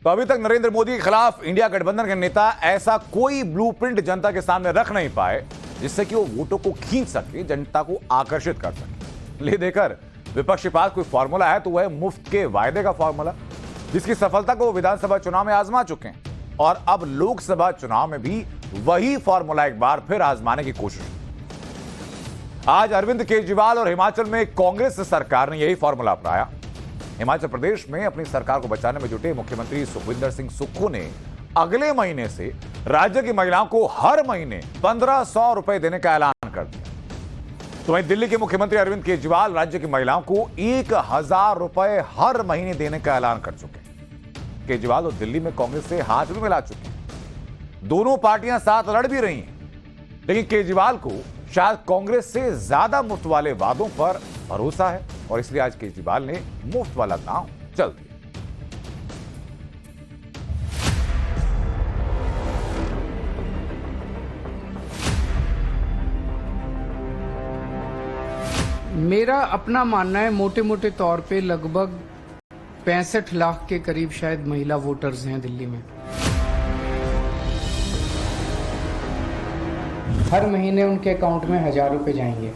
तो अभी तक नरेंद्र मोदी के खिलाफ इंडिया गठबंधन के नेता ऐसा कोई ब्लूप्रिंट जनता के सामने रख नहीं पाए जिससे कि वो वोटों को खींच सके, जनता को आकर्षित कर सके। ले देकर विपक्ष के पास कोई फॉर्मूला है तो वह मुफ्त के वायदे का फॉर्मूला, जिसकी सफलता को विधानसभा चुनाव में आजमा चुके हैं और अब लोकसभा चुनाव में भी वही फॉर्मूला एक बार फिर आजमाने की कोशिश। आज अरविंद केजरीवाल और हिमाचल में कांग्रेस सरकार ने यही फॉर्मूला अपनाया। हिमाचल प्रदेश में अपनी सरकार को बचाने में जुटे मुख्यमंत्री सुखविंदर सिंह सुक्खू ने अगले महीने से राज्य की महिलाओं को हर महीने 1500 रुपए देने का ऐलान कर दिया। तो वहीं दिल्ली के मुख्यमंत्री अरविंद केजरीवाल राज्य की महिलाओं को 1000 रुपए हर महीने देने का ऐलान कर चुके हैं। केजरीवाल और दिल्ली में कांग्रेस से हाथ भी मिला चुके हैं। दोनों पार्टियां साथ लड़ भी रही हैं, लेकिन केजरीवाल को शायद कांग्रेस से ज्यादा मुफ्त वाले वादों पर भरोसा है और इसलिए आज केजरीवाल ने मुफ्त वाला दांव चल दिया। मेरा अपना मानना है, मोटे मोटे तौर पे लगभग 65 लाख के करीब शायद महिला वोटर्स हैं दिल्ली में। हर महीने उनके अकाउंट में 1000 रुपए जाएंगे।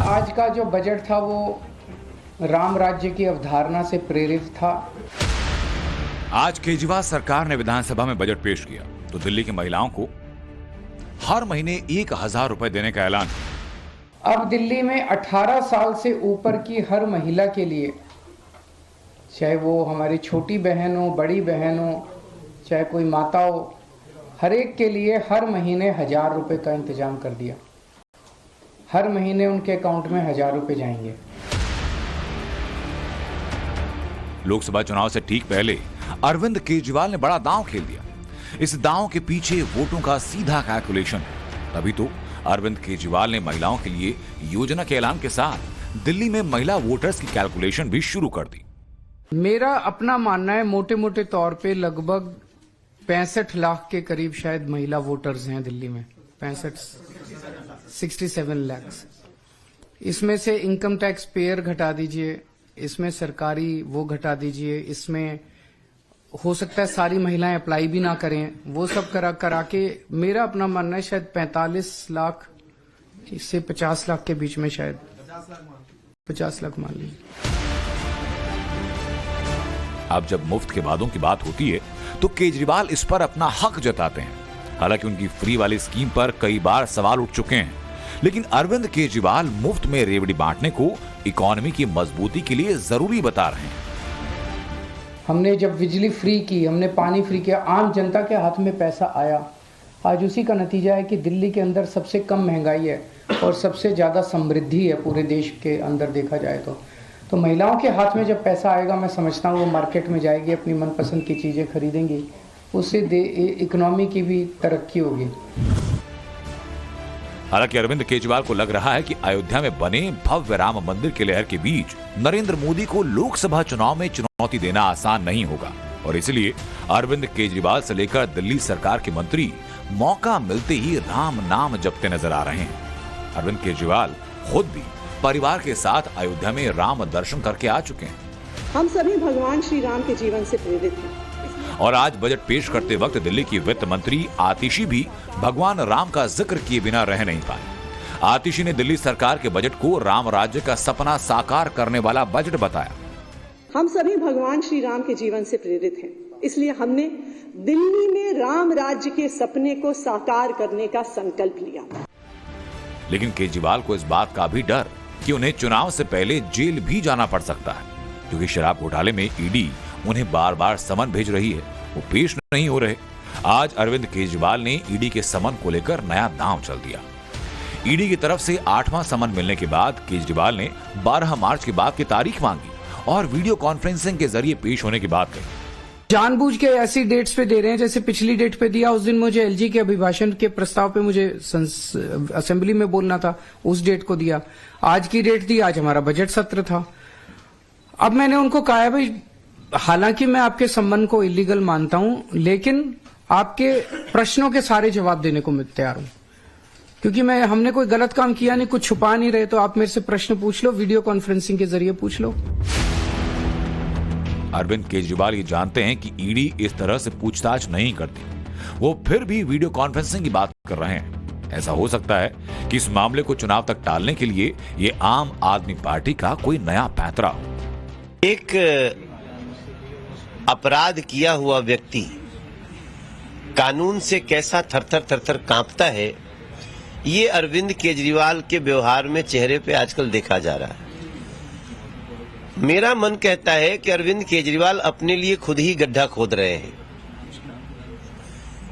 आज का जो बजट था वो राम राज्य की अवधारणा से प्रेरित था। आज केजरीवाल सरकार ने विधानसभा में बजट पेश किया तो दिल्ली की महिलाओं को हर महीने 1000 रुपए देने का ऐलान। अब दिल्ली में 18 साल से ऊपर की हर महिला के लिए, चाहे वो हमारी छोटी बहन हो, बड़ी बहन हो, चाहे कोई माता हो, हर एक के लिए हर महीने 1000 रुपए का इंतजाम कर दिया। हर महीने उनके अकाउंट में 1000 रुपए जाएंगे। लोकसभा चुनाव से ठीक पहले अरविंद केजरीवाल ने बड़ा दांव खेल दिया। इस दांव के पीछे वोटों का सीधा कैलकुलेशन है। तभी तो अरविंद केजरीवाल ने महिलाओं के लिए योजना के ऐलान के साथ दिल्ली में महिला वोटर्स की कैलकुलेशन भी शुरू कर दी। मेरा अपना मानना है, मोटे मोटे तौर पे लगभग 65 लाख के करीब शायद महिला वोटर्स हैं दिल्ली में। 67 लाख। इसमें से इनकम टैक्स पेयर घटा दीजिए, इसमें सरकारी वो घटा दीजिए, इसमें हो सकता है सारी महिलाएं अप्लाई भी ना करें, वो सब करा के मेरा अपना मानना है शायद 45 लाख से 50 लाख के बीच में, शायद 50 लाख मान लीजिए। अब जब मुफ्त के वादों की बात होती है तो केजरीवाल इस पर अपना हक जताते हैं। हालांकि उनकी फ्री वाली स्कीम पर कई बार सवाल उठ चुके हैं, लेकिन अरविंद केजरीवाल मुफ्त में रेवड़ी बांटने को इकोनॉमी की मजबूती के लिए जरूरी बता रहे हैं। हमने जब बिजली फ्री की, हमने पानी फ्री किया, आम जनता के हाथ में पैसा आया। आज उसी का नतीजा है कि दिल्ली के अंदर सबसे कम महंगाई है और सबसे ज्यादा समृद्धि है पूरे देश के अंदर देखा जाए तो महिलाओं के हाथ में जब पैसा आएगा, मैं समझता हूँ वो मार्केट में जाएगी, अपनी मनपसंद की चीजें खरीदेंगी, उससे इकोनॉमी की भी तरक्की होगी। हालांकि अरविंद केजरीवाल को लग रहा है कि अयोध्या में बने भव्य राम मंदिर के लहर के बीच नरेंद्र मोदी को लोकसभा चुनाव में चुनौती देना आसान नहीं होगा और इसलिए अरविंद केजरीवाल से लेकर दिल्ली सरकार के मंत्री मौका मिलते ही राम नाम जपते नजर आ रहे हैं। अरविंद केजरीवाल खुद भी परिवार के साथ अयोध्या में राम दर्शन करके आ चुके हैं। हम सभी भगवान श्री राम के जीवन से प्रेरित हैं और आज बजट पेश करते वक्त दिल्ली की वित्त मंत्री आतिशी भी भगवान राम का जिक्र किए बिना रह नहीं पाए। आतिशी ने दिल्ली सरकार के बजट को राम राज्य का सपना साकार करने वाला बजट बताया। हम सभी भगवान श्री राम के जीवन से प्रेरित हैं, इसलिए हमने दिल्ली में राम राज्य के सपने को साकार करने का संकल्प लिया। लेकिन केजरीवाल को इस बात का भी डर कि उन्हें चुनाव से पहले जेल भी जाना पड़ सकता है, क्योंकि शराब घोटाले में ईडी उन्हें बार बार समन भेज रही है, वो पेश नहीं हो रहे। आज अरविंद केजरीवाल ने ईडी के समन को लेकर नया दांव चल दिया। ईडी की तरफ से 8वां समन मिलने के बाद केजरीवाल ने 12 मार्च के बाद की तारीख मांगी और वीडियो कॉन्फ्रेंसिंग के जरिए पेश होने की बात कही। जानबूझ के ऐसी डेट्स पे दे रहे हैं, जैसे पिछली डेट पे दिया, उस दिन मुझे एलजी के अभिभाषण के प्रस्ताव पे मुझे असेंबली में बोलना था, उस डेट को दिया। आज की डेट दी, आज हमारा बजट सत्र था। अब मैंने उनको कहा है भाई, हालांकि मैं आपके संबंध को इलीगल मानता हूं, लेकिन आपके प्रश्नों के सारे जवाब देने को मैं तैयार हूं, क्योंकि हमने कोई गलत काम किया नहीं, कुछ छुपा नहीं रहे, तो आप मेरे से प्रश्न पूछ लो, वीडियो कॉन्फ्रेंसिंग के जरिए पूछ लो। अरविंद केजरीवाल ये जानते हैं कि ईडी इस तरह से पूछताछ नहीं करती, वो फिर भी वीडियो कॉन्फ्रेंसिंग की बात कर रहे हैं। ऐसा हो सकता है कि इस मामले को चुनाव तक टालने के लिए ये आम आदमी पार्टी का कोई नया पैंतरा हो। एक अपराध किया हुआ व्यक्ति कानून से कैसा थरथर कांपता है, ये अरविंद केजरीवाल के व्यवहार में, चेहरे पे आजकल देखा जा रहा है। मेरा मन कहता है कि अरविंद केजरीवाल अपने लिए खुद ही गड्ढा खोद रहे हैं।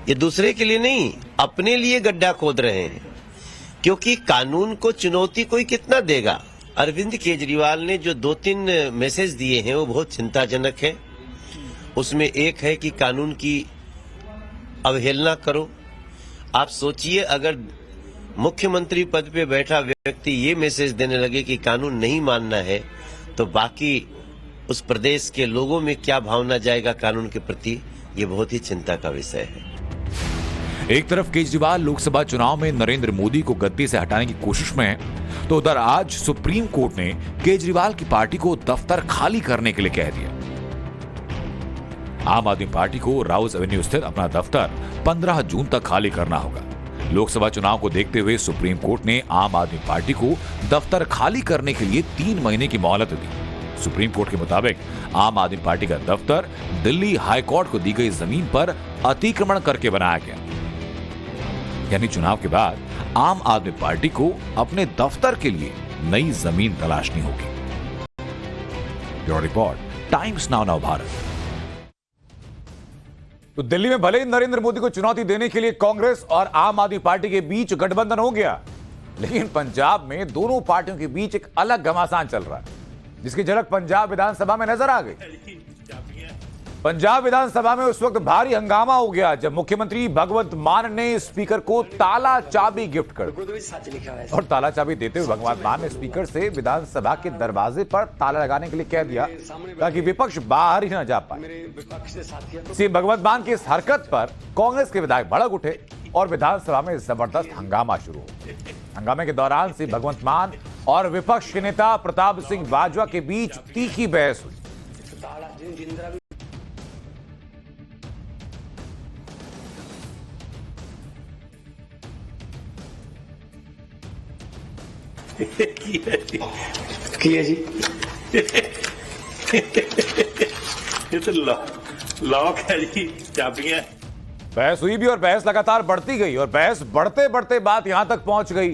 ये दूसरे के लिए नहीं, अपने लिए गड्ढा खोद रहे हैं, क्योंकि कानून को चुनौती कोई कितना देगा। अरविंद केजरीवाल ने जो 2-3 मैसेज दिए हैं वो बहुत चिंताजनक है। उसमें एक है कि कानून की अवहेलना करो। आप सोचिए, अगर मुख्यमंत्री पद पे बैठा व्यक्ति ये मैसेज देने लगे कि कानून नहीं मानना है, तो बाकी उस प्रदेश के लोगों में क्या भावना जाएगा कानून के प्रति, ये बहुत ही चिंता का विषय है। एक तरफ केजरीवाल लोकसभा चुनाव में नरेंद्र मोदी को गद्दी से हटाने की कोशिश में है, तो उधर आज सुप्रीम कोर्ट ने केजरीवाल की पार्टी को दफ्तर खाली करने के लिए कह दिया। आम आदमी पार्टी को राउज एवेन्यू स्थित अपना दफ्तर 15 जून तक खाली करना होगा। लोकसभा चुनाव को देखते हुए सुप्रीम कोर्ट ने आम आदमी पार्टी को दफ्तर खाली करने के लिए 3 महीने की मोहलत दी। सुप्रीम कोर्ट के मुताबिक आम आदमी पार्टी का दफ्तर दिल्ली हाईकोर्ट को दी गई जमीन पर अतिक्रमण करके बनाया गया, यानी चुनाव के बाद आम आदमी पार्टी को अपने दफ्तर के लिए नई जमीन तलाशनी होगी। Bureau report, times now Bharat. तो दिल्ली में भले ही नरेंद्र मोदी को चुनौती देने के लिए कांग्रेस और आम आदमी पार्टी के बीच गठबंधन हो गया, लेकिन पंजाब में दोनों पार्टियों के बीच एक अलग घमासान चल रहा है, जिसकी झलक पंजाब विधानसभा में नजर आ गई। पंजाब विधानसभा में उस वक्त भारी हंगामा हो गया जब मुख्यमंत्री भगवंत मान ने स्पीकर को ताला चाबी गिफ्ट कर दी, और ताला चाबी देते हुए भगवंत मान ने स्पीकर से विधानसभा के दरवाजे पर ताला लगाने के लिए कह दिया ताकि विपक्ष बाहर ही न जा पाए। सीएम भगवंत मान की इस हरकत पर कांग्रेस के विधायक भड़क उठे और विधानसभा में जबरदस्त हंगामा शुरू हो। हंगामे के दौरान सीएम भगवंत मान और विपक्ष के नेता प्रताप सिंह बाजवा के बीच तीखी बहस हुई। की है जी ये तो लॉक है जी, चाबियां। बहस हुई भी और बहस लगातार बढ़ती गई, और बहस बढ़ते बढ़ते बात यहां तक पहुंच गई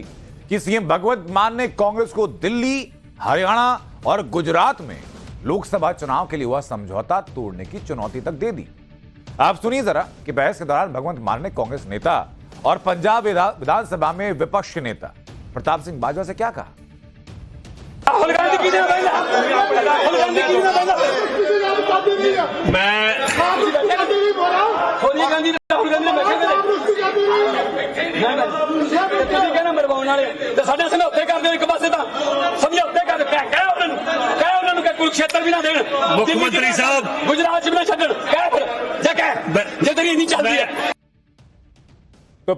कि सीएम भगवंत मान ने कांग्रेस को दिल्ली, हरियाणा और गुजरात में लोकसभा चुनाव के लिए हुआ समझौता तोड़ने की चुनौती तक दे दी। आप सुनिए जरा कि बहस के दौरान भगवंत मान ने कांग्रेस नेता और पंजाब विधानसभा में विपक्ष के नेता प्रताप सिंह बाजवा से क्या कहा। राहुल गांधी की मैं राहुल गांधी कहना मरवाने वाले तो साढ़े समझौते कर दे, एक पासे समझौते कर कह कुरुक्षेत्र भी ना देन, मुख्यमंत्री साहब गुजरात भी ना छड्डण, कह फिर जे कह जे तेरी नहीं चलदी है। तो